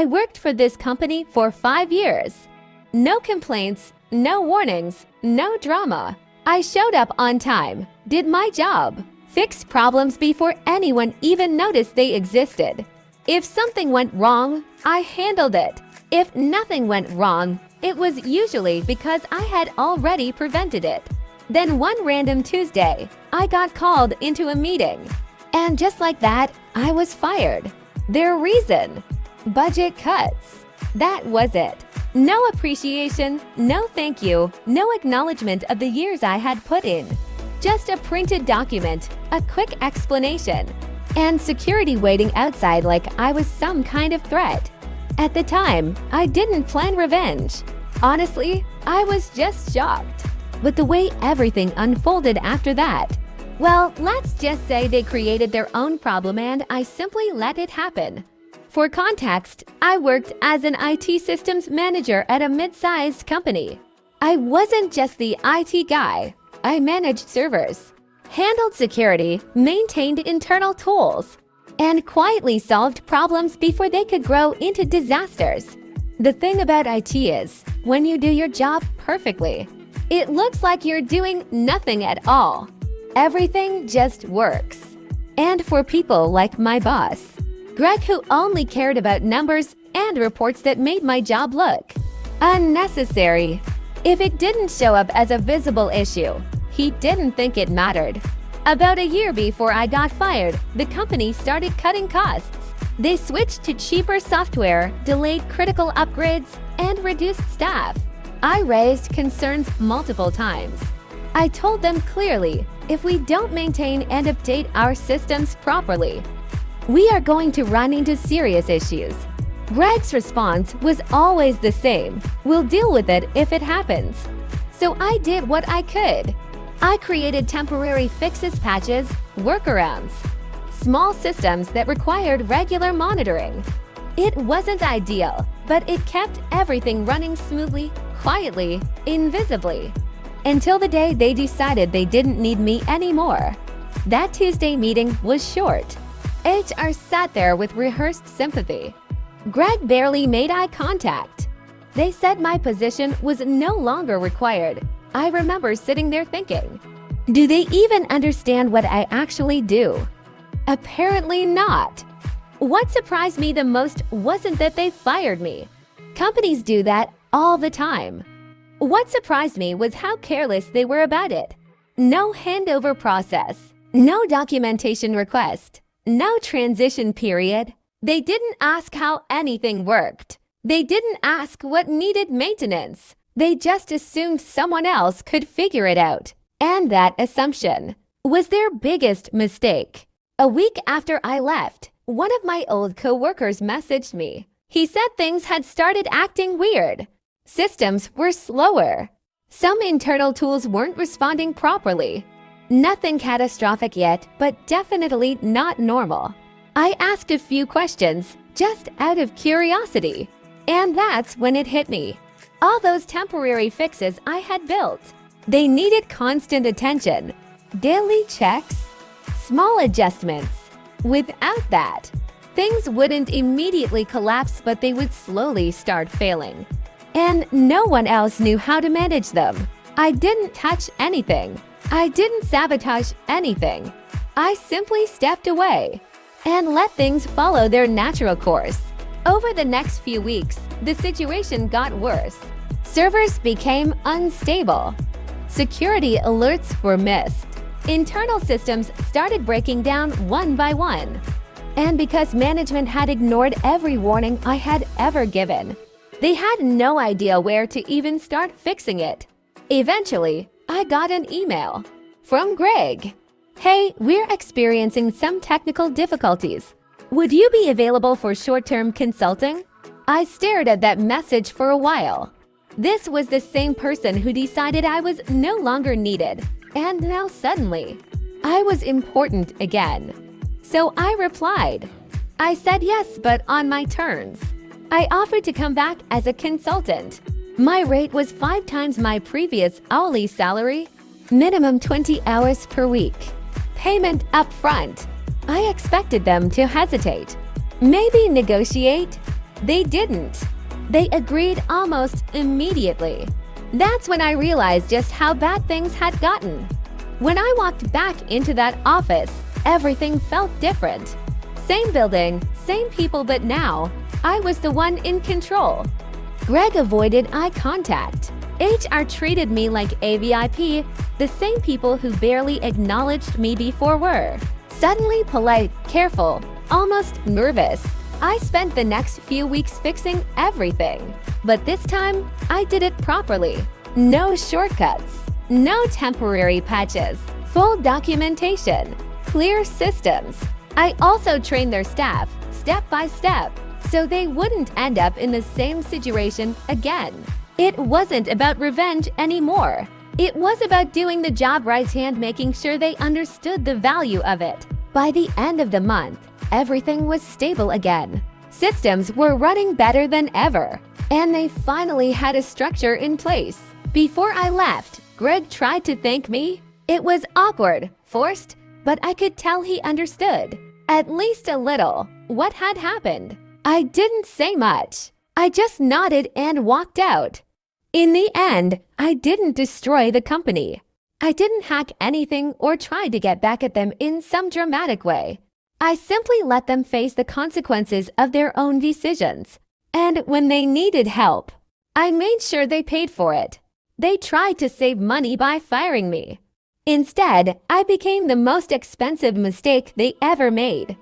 I worked for this company for 5 years. No complaints, no warnings, no drama. I showed up on time, did my job, fixed problems before anyone even noticed they existed. If something went wrong, I handled it. If nothing went wrong, it was usually because I had already prevented it. Then one random Tuesday, I got called into a meeting. And just like that, I was fired. Their reason? Budget cuts. That was it. No appreciation, no thank you, no acknowledgement of the years I had put in. Just a printed document, a quick explanation, and security waiting outside like I was some kind of threat. At the time, I didn't plan revenge. Honestly, I was just shocked. But the way everything unfolded after that, well, let's just say they created their own problem and I simply let it happen. For context, I worked as an IT systems manager at a mid-sized company. I wasn't just the IT guy. I managed servers, handled security, maintained internal tools, and quietly solved problems before they could grow into disasters. The thing about IT is, when you do your job perfectly, it looks like you're doing nothing at all. Everything just works. And for people like my boss, Greg, who only cared about numbers and reports that made my job look unnecessary. If it didn't show up as a visible issue, he didn't think it mattered. About a year before I got fired, the company started cutting costs. They switched to cheaper software, delayed critical upgrades, and reduced staff. I raised concerns multiple times. I told them clearly, if we don't maintain and update our systems properly, we are going to run into serious issues. Greg's response was always the same. We'll deal with it if it happens. So I did what I could. I created temporary fixes, patches, workarounds, small systems that required regular monitoring. It wasn't ideal, but it kept everything running smoothly, quietly, invisibly. Until the day they decided they didn't need me anymore. That Tuesday meeting was short. HR sat there with rehearsed sympathy. Greg barely made eye contact. They said my position was no longer required. I remember sitting there thinking, do they even understand what I actually do? Apparently not. What surprised me the most wasn't that they fired me. Companies do that all the time. What surprised me was how careless they were about it. No handover process, no documentation request, no transition period. They didn't ask how anything worked. They didn't ask what needed maintenance. They just assumed someone else could figure it out. And that assumption was their biggest mistake. A week after I left, one of my old coworkers messaged me. He said things had started acting weird. Systems were slower. Some internal tools weren't responding properly. Nothing catastrophic yet, but definitely not normal. I asked a few questions, just out of curiosity. And that's when it hit me. All those temporary fixes I had built, they needed constant attention. Daily checks, small adjustments. Without that, things wouldn't immediately collapse, but they would slowly start failing. And no one else knew how to manage them. I didn't touch anything. I didn't sabotage anything. I simply stepped away and let things follow their natural course. Over the next few weeks, the situation got worse. Servers became unstable. Security alerts were missed. Internal systems started breaking down one by one. And because management had ignored every warning I had ever given, they had no idea where to even start fixing it. Eventually, I got an email from Greg. Hey, we're experiencing some technical difficulties. Would you be available for short-term consulting? I stared at that message for a while. This was the same person who decided I was no longer needed. And now suddenly, I was important again. So I replied. I said yes, but on my terms. I offered to come back as a consultant. My rate was 5 times my previous hourly salary, minimum 20 hours per week. Payment up front. I expected them to hesitate, maybe negotiate. They didn't. They agreed almost immediately. That's when I realized just how bad things had gotten. When I walked back into that office, everything felt different. Same building, same people, but now I was the one in control. Greg avoided eye contact. HR treated me like a VIP. The same people who barely acknowledged me before were suddenly polite, careful, almost nervous. I spent the next few weeks fixing everything. But this time, I did it properly. No shortcuts, no temporary patches, full documentation, clear systems. I also trained their staff, step by step, so they wouldn't end up in the same situation again. It wasn't about revenge anymore. It was about doing the job right and making sure they understood the value of it. By the end of the month, everything was stable again. Systems were running better than ever, and they finally had a structure in place. Before I left, Greg tried to thank me. It was awkward, forced, but I could tell he understood, at least a little, what had happened. I didn't say much. I just nodded and walked out. In the end, I didn't destroy the company. I didn't hack anything or try to get back at them in some dramatic way. I simply let them face the consequences of their own decisions. And when they needed help, I made sure they paid for it. They tried to save money by firing me. Instead, I became the most expensive mistake they ever made.